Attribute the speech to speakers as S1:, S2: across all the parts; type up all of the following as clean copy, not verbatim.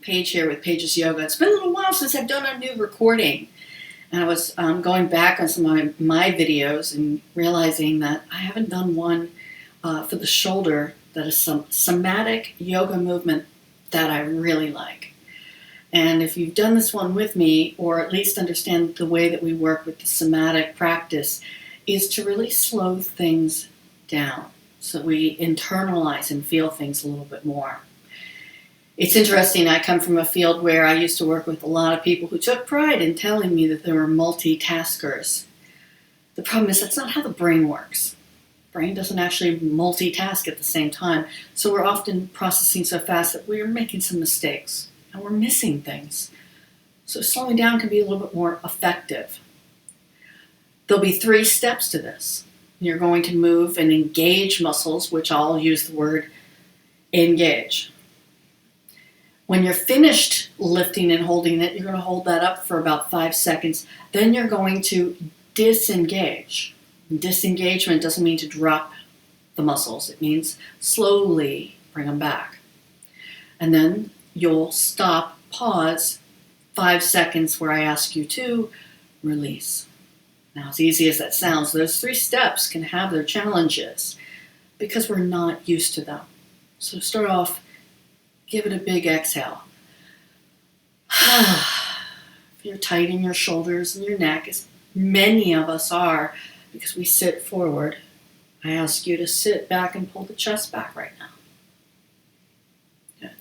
S1: Paige here with Paige's Yoga. It's been a little while since I've done a new recording. And I was going back on some of my videos and realizing that I haven't done one for the shoulder that is some somatic yoga movement that I really like. And if you've done this one with me, or at least understand the way that we work with the somatic practice, is to really slow things down so we internalize and feel things a little bit more. It's interesting, I come from a field where I used to work with a lot of people who took pride in telling me that they were multitaskers. The problem is that's not how the brain works. The brain doesn't actually multitask at the same time, so we're often processing so fast that we're making some mistakes and we're missing things. So slowing down can be a little bit more effective. There'll be 3 steps to this. You're going to move and engage muscles, which I'll use the word engage. When you're finished lifting and holding it, you're going to hold that up for about 5 seconds. Then you're going to disengage. Disengagement doesn't mean to drop the muscles. It means slowly bring them back. And then you'll stop, pause, 5 seconds where I ask you to release. Now, as easy as that sounds, those 3 steps can have their challenges because we're not used to them. So start off, give it a big exhale. If you're tight in your shoulders and your neck, as many of us are, because we sit forward, I ask you to sit back and pull the chest back right now. Good.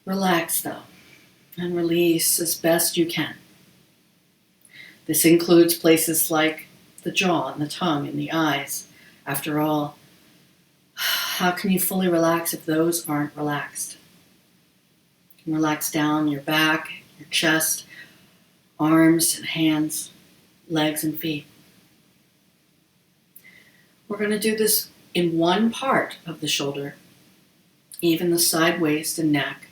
S1: Relax though, and release as best you can. This includes places like the jaw and the tongue and the eyes. After all, how can you fully relax if those aren't relaxed? You can relax down your back, your chest, arms and hands, legs and feet. We're going to do this in one part of the shoulder, even the side waist and neck.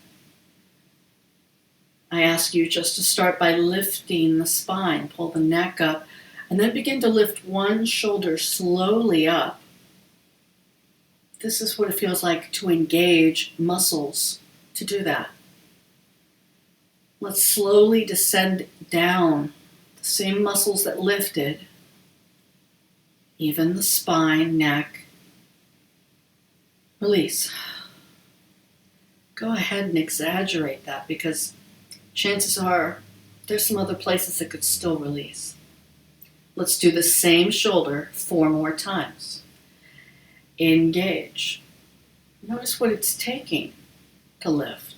S1: I ask you just to start by lifting the spine, pull the neck up, and then begin to lift one shoulder slowly up. This is what it feels like to engage muscles to do that. Let's slowly descend down the same muscles that lifted, even the spine, neck. Release. Go ahead and exaggerate that because chances are there's some other places that could still release. Let's do the same shoulder 4 more times. Engage. Notice what it's taking to lift.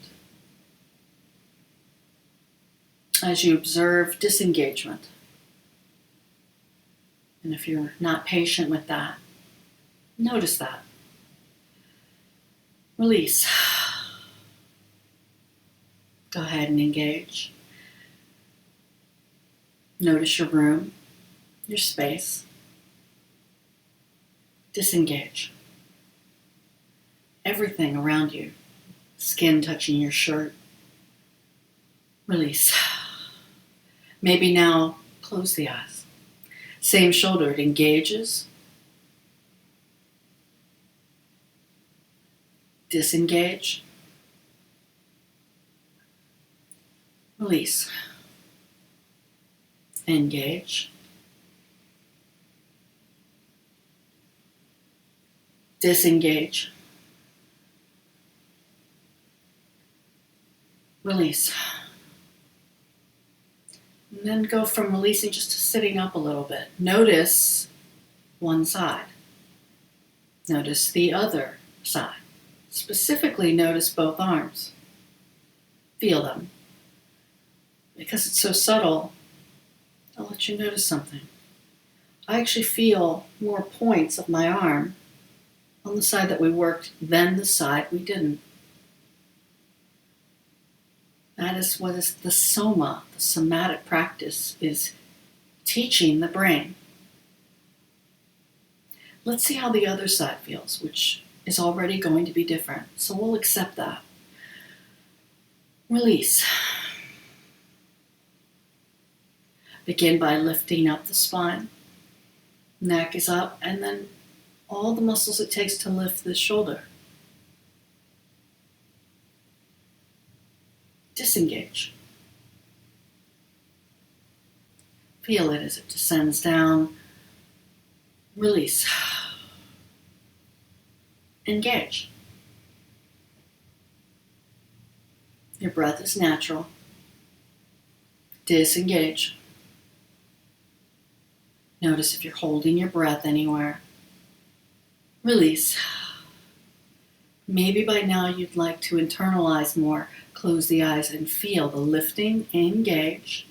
S1: As you observe disengagement. And if you're not patient with that, notice that. Release. Go ahead and engage. Notice your room, your space. Disengage. Everything around you. Skin touching your shirt. Release. Maybe now close the eyes. Same shoulder, it engages. Disengage. Release. Engage. Disengage. Release. And then go from releasing just to sitting up a little bit. Notice one side. Notice the other side. Specifically notice both arms. Feel them. Because it's so subtle, I'll let you notice something. I actually feel more points of my arm on the side that we worked than the side we didn't. That is what is the soma, the somatic practice, is teaching the brain. Let's see how the other side feels, which is already going to be different. So we'll accept that. Release. Begin by lifting up the spine. Neck is up, and then all the muscles it takes to lift the shoulder. disengage. Feel it as it descends down. Release. Engage. Your breath is natural. Disengage. Notice if you're holding your breath anywhere. Release. Maybe by now you'd like to internalize more. Close the eyes and feel the lifting. Engage.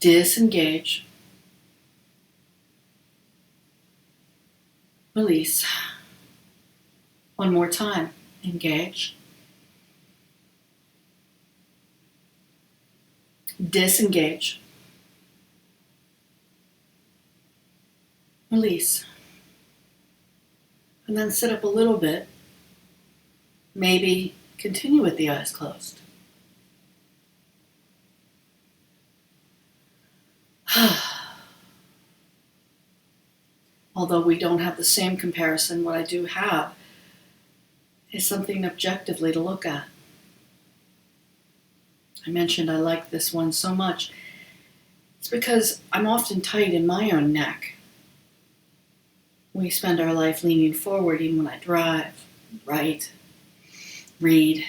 S1: Disengage. Release. One more time. Engage. Disengage. Release. And then sit up a little bit. Maybe continue with the eyes closed. Although we don't have the same comparison, what I do have is something objectively to look at. I mentioned I like this one so much. It's because I'm often tight in my own neck. We spend our life leaning forward even when I drive, write, read,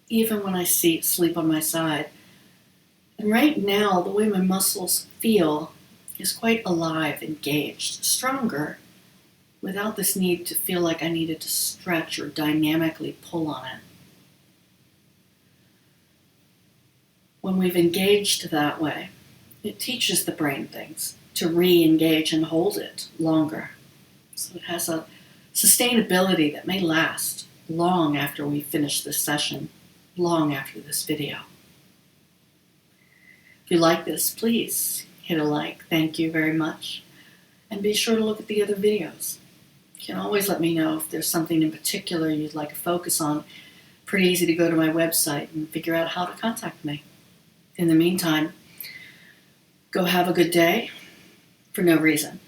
S1: even when I sleep on my side. And right now, the way my muscles feel is quite alive, engaged, stronger, without this need to feel like I needed to stretch or dynamically pull on it. When we've engaged that way, it teaches the brain things to re-engage and hold it longer. So it has a sustainability that may last long after we finish this session, long after this video. If you like this, please hit a like. Thank you very much. And be sure to look at the other videos. You can always let me know if there's something in particular you'd like to focus on. Pretty easy to go to my website and figure out how to contact me. In the meantime, go have a good day for no reason.